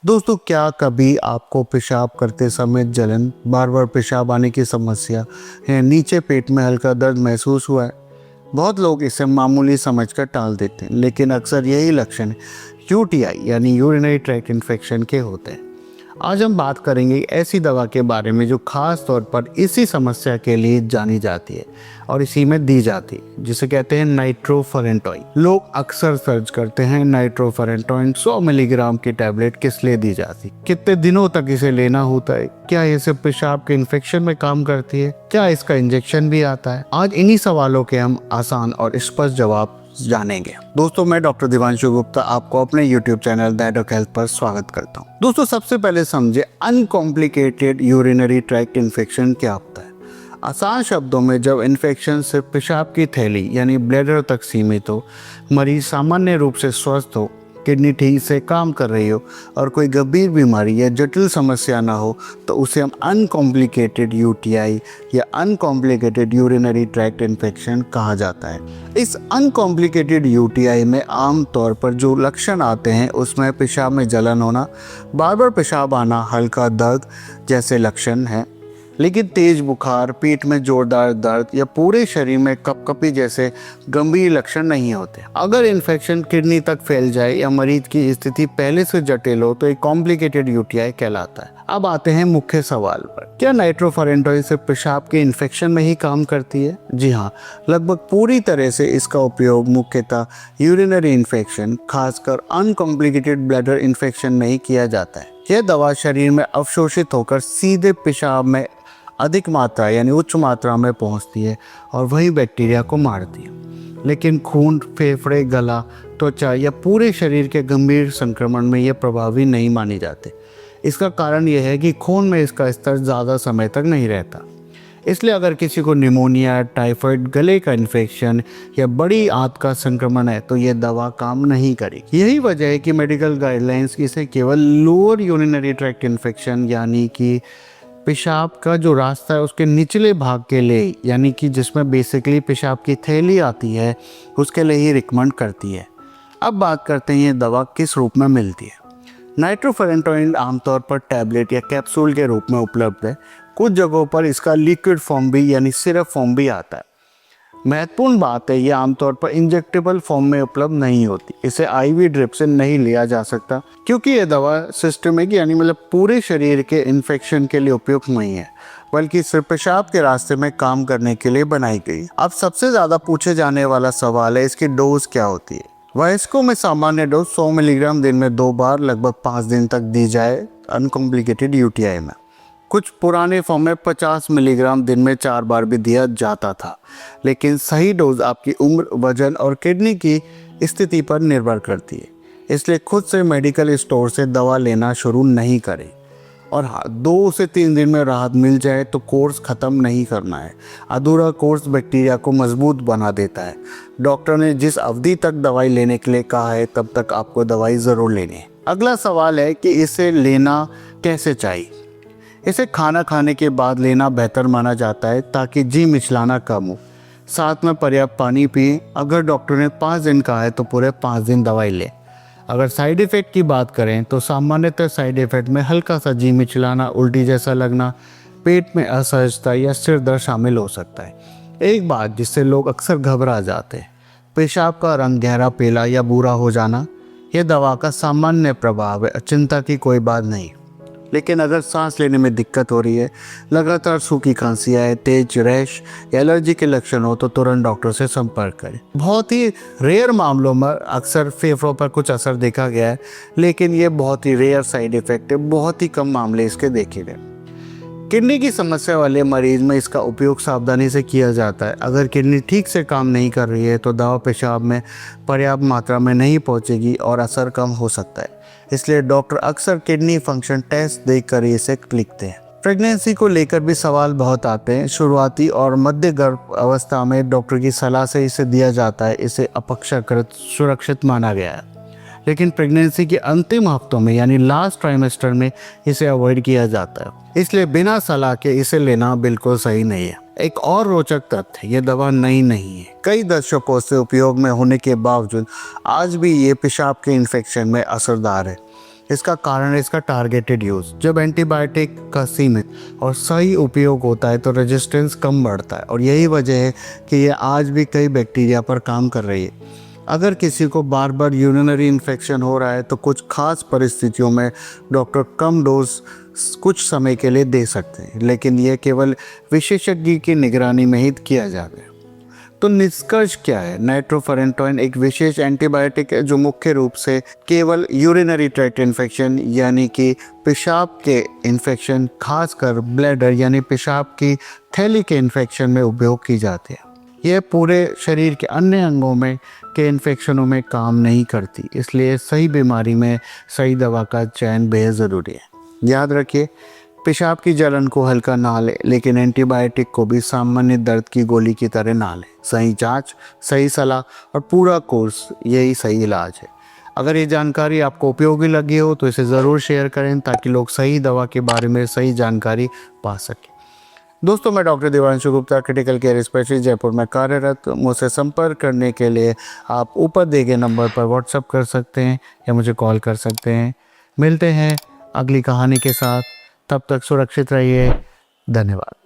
दोस्तों, क्या कभी आपको पेशाब करते समय जलन, बार बार पेशाब आने की समस्या या नीचे पेट में हल्का दर्द महसूस हुआ है? बहुत लोग इसे मामूली समझकर टाल देते हैं, लेकिन अक्सर यही लक्षण यूटीआई यानी यूरिनरी ट्रैक्ट इन्फेक्शन के होते हैं। आज हम बात करेंगे ऐसी दवा के बारे में जो खास तौर पर इसी समस्या के लिए जानी जाती है और इसी में दी जाती है, जिसे कहते हैं नाइट्रोफेरेंटोइन। लोग अक्सर सर्च करते हैं नाइट्रोफेरेंटोइन 100 मिलीग्राम की टैबलेट किस लिए दी जाती, कितने दिनों तक इसे लेना होता है, क्या ये सिर्फ पेशाब के इन्फेक्शन में काम करती है, क्या इसका इंजेक्शन भी आता है। आज इन्हीं सवालों के हम आसान और स्पष्ट जवाब जानेंगे। दोस्तों, मैं डॉक्टर दिवांशु गुप्ता आपको अपने YouTube चैनल दैट हेल्थ पर स्वागत करता हूं। दोस्तों, सबसे पहले समझे अनकॉम्प्लिकेटेड यूरिनरी ट्रैक्ट इन्फेक्शन क्या होता है। आसान शब्दों में, जब इन्फेक्शन सिर्फ पेशाब की थैली यानी ब्लैडर तक सीमित हो, मरीज सामान्य रूप से स्वस्थ हो, किडनी ठीक से काम कर रही हो और कोई गंभीर बीमारी या जटिल समस्या ना हो, तो उसे हम अनकॉम्प्लिकेटेड यूटीआई या अनकॉम्प्लिकेटेड यूरिनरी ट्रैक्ट इन्फेक्शन कहा जाता है। इस अनकॉम्प्लिकेटेड यूटीआई में आमतौर पर जो लक्षण आते हैं उसमें पेशाब में जलन होना, बार बार पेशाब आना, हल्का दर्द जैसे लक्षण हैं, लेकिन तेज बुखार, पेट में जोरदार दर्द या पूरे शरीर में कपकपी जैसे गंभीर लक्षण नहीं होते। अगर इन्फेक्शन किडनी तक फैल जाए या मरीज की स्थिति पहले से जटिल हो तो एक कॉम्प्लिकेटेड यूटीआई कहलाता है। अब आते हैं मुख्य सवाल पर, क्या नाइट्रोफेरेंटोइन सिर्फ पेशाब के इन्फेक्शन में ही काम करती है? जी हाँ, लगभग पूरी तरह से इसका उपयोग मुख्यतः यूरिनरी इन्फेक्शन, खासकर अनकॉम्प्लिकेटेड ब्लैडर इन्फेक्शन में ही किया जाता है। यह दवा शरीर में अवशोषित होकर सीधे पेशाब में अधिक मात्रा यानी उच्च मात्रा में पहुंचती है और वही बैक्टीरिया को मारती है। लेकिन खून, फेफड़े, गला, त्वचा या पूरे शरीर के गंभीर संक्रमण में यह प्रभावी नहीं मानी जाती। इसका कारण यह है कि खून में इसका स्तर ज़्यादा समय तक नहीं रहता। इसलिए अगर किसी को निमोनिया, टाइफाइड, गले का इन्फेक्शन या बड़ी आंत का संक्रमण है तो यह दवा काम नहीं करेगी। यही वजह है कि मेडिकल गाइडलाइंस इसे केवल लोअर यूरिनरी ट्रैक्ट इन्फेक्शन यानी कि पेशाब का जो रास्ता है उसके निचले भाग के लिए, यानी कि जिसमें बेसिकली पेशाब की थैली आती है, उसके लिए ही रिकमेंड करती है। अब बात करते हैं ये दवा किस रूप में मिलती है। नाइट्रोफेरेंटोइन आमतौर पर टैबलेट या कैप्सूल के रूप में उपलब्ध है। कुछ जगहों पर इसका लिक्विड फॉर्म भी यानी सिरप फॉर्म भी आता है। महत्वपूर्ण बात है, ये आमतौर पर इंजेक्टेबल फॉर्म में उपलब्ध नहीं होती। इसे आईवी ड्रिप से नहीं लिया जा सकता क्योंकि ये दवा सिस्टमिक यानी पूरे शरीर के इन्फेक्शन के लिए उपयुक्त नहीं है, बल्कि सिर्फ पेशाब के रास्ते में काम करने के लिए बनाई गई। अब सबसे ज़्यादा पूछे जाने वाला सवाल है, इसकी डोज क्या होती है। वयस्कों में सामान्य डोज 100 मिलीग्राम दिन में 2 बार लगभग 5 दिन तक दी जाए अनकॉम्प्लिकेटेड यूटीआई में। कुछ पुराने फॉर्म में 50 मिलीग्राम दिन में 4 बार भी दिया जाता था, लेकिन सही डोज आपकी उम्र, वजन और किडनी की स्थिति पर निर्भर करती है। इसलिए खुद से मेडिकल स्टोर से दवा लेना शुरू नहीं करें। और हाँ, 2 से 3 दिन में राहत मिल जाए तो कोर्स ख़त्म नहीं करना है। अधूरा कोर्स बैक्टीरिया को मजबूत बना देता है। डॉक्टर ने जिस अवधि तक दवाई लेने के लिए कहा है तब तक आपको दवाई ज़रूर लेनी है। अगला सवाल है कि इसे लेना कैसे चाहिए। इसे खाना खाने के बाद लेना बेहतर माना जाता है ताकि जी मिचलाना कम हो। साथ में पर्याप्त पानी पिए। अगर डॉक्टर ने 5 दिन कहा है तो पूरे 5 दिन दवाई लें। अगर साइड इफ़ेक्ट की बात करें तो सामान्यतः साइड इफ़ेक्ट में हल्का सा जी मिचलाना, उल्टी जैसा लगना, पेट में असहजता या सिर दर्द शामिल हो सकता है। एक बात जिससे लोग अक्सर घबरा जाते हैं, पेशाब का रंग गहरा पीला या भूरा हो जाना। यह दवा का सामान्य प्रभाव है, चिंता की कोई बात नहीं। लेकिन अगर सांस लेने में दिक्कत हो रही है, लगातार सूखी खांसी आए, तेज रैश या एलर्जी के लक्षण हो तो तुरंत डॉक्टर से संपर्क करें। बहुत ही रेयर मामलों में अक्सर फेफड़ों पर कुछ असर देखा गया है, लेकिन ये बहुत ही रेयर साइड इफ़ेक्ट है। बहुत ही कम मामले इसके देखे गए। किडनी की समस्या वाले मरीज में इसका उपयोग सावधानी से किया जाता है। अगर किडनी ठीक से काम नहीं कर रही है तो दवा पेशाब में पर्याप्त मात्रा में नहीं पहुंचेगी और असर कम हो सकता है। इसलिए डॉक्टर अक्सर किडनी फंक्शन टेस्ट देखकर इसे लिखते हैं। प्रेगनेंसी को लेकर भी सवाल बहुत आते हैं। शुरुआती और मध्य गर्भ अवस्था में डॉक्टर की सलाह से इसे दिया जाता है। इसे अपेक्षाकृत सुरक्षित माना गया है, लेकिन प्रेगनेंसी के अंतिम हफ्तों में यानी लास्ट ट्राइमेस्टर में इसे अवॉइड किया जाता है। इसलिए बिना सलाह के इसे लेना बिल्कुल सही नहीं है। एक और रोचक तथ्य, ये दवा नई नहीं है। कई दशकों से उपयोग में होने के बावजूद आज भी ये पेशाब के इन्फेक्शन में असरदार है। इसका कारण है इसका टारगेटेड यूज़। जब एंटीबायोटिक का सीमित और सही उपयोग होता है तो रेजिस्टेंस कम बढ़ता है, और यही वजह है कि ये आज भी कई बैक्टीरिया पर काम कर रही है। अगर किसी को बार बार यूरिनरी इन्फेक्शन हो रहा है तो कुछ खास परिस्थितियों में डॉक्टर कम डोज कुछ समय के लिए दे सकते हैं, लेकिन यह केवल विशेषज्ञ की निगरानी में ही किया जाता है। तो निष्कर्ष क्या है? नाइट्रोफेरेंटोइन एक विशेष एंटीबायोटिक है जो मुख्य रूप से केवल यूरिनरी ट्रैक्ट इन्फेक्शन यानी कि पेशाब के इन्फेक्शन, खासकर ब्लैडर यानी पेशाब की थैली के इन्फेक्शन में उपयोग की जाती है। यह पूरे शरीर के अन्य अंगों में के इन्फेक्शनों में काम नहीं करती, इसलिए सही बीमारी में सही दवा का चयन बेहद ज़रूरी है। याद रखिए, पेशाब की जलन को हल्का ना लें, लेकिन एंटीबायोटिक को भी सामान्य दर्द की गोली की तरह ना लें। सही जांच, सही सलाह और पूरा कोर्स, यही सही इलाज है। अगर ये जानकारी आपको उपयोगी लगी हो तो इसे ज़रूर शेयर करें ताकि लोग सही दवा के बारे में सही जानकारी पा सकें। दोस्तों, मैं doctor Devanshu Gupta, critical care specialist, Jaipur में कार्यरत। मुझसे संपर्क करने के लिए आप ऊपर दिए गए नंबर पर व्हाट्सएप कर सकते हैं या मुझे कॉल कर सकते हैं। मिलते हैं अगली कहानी के साथ, तब तक सुरक्षित रहिए। धन्यवाद।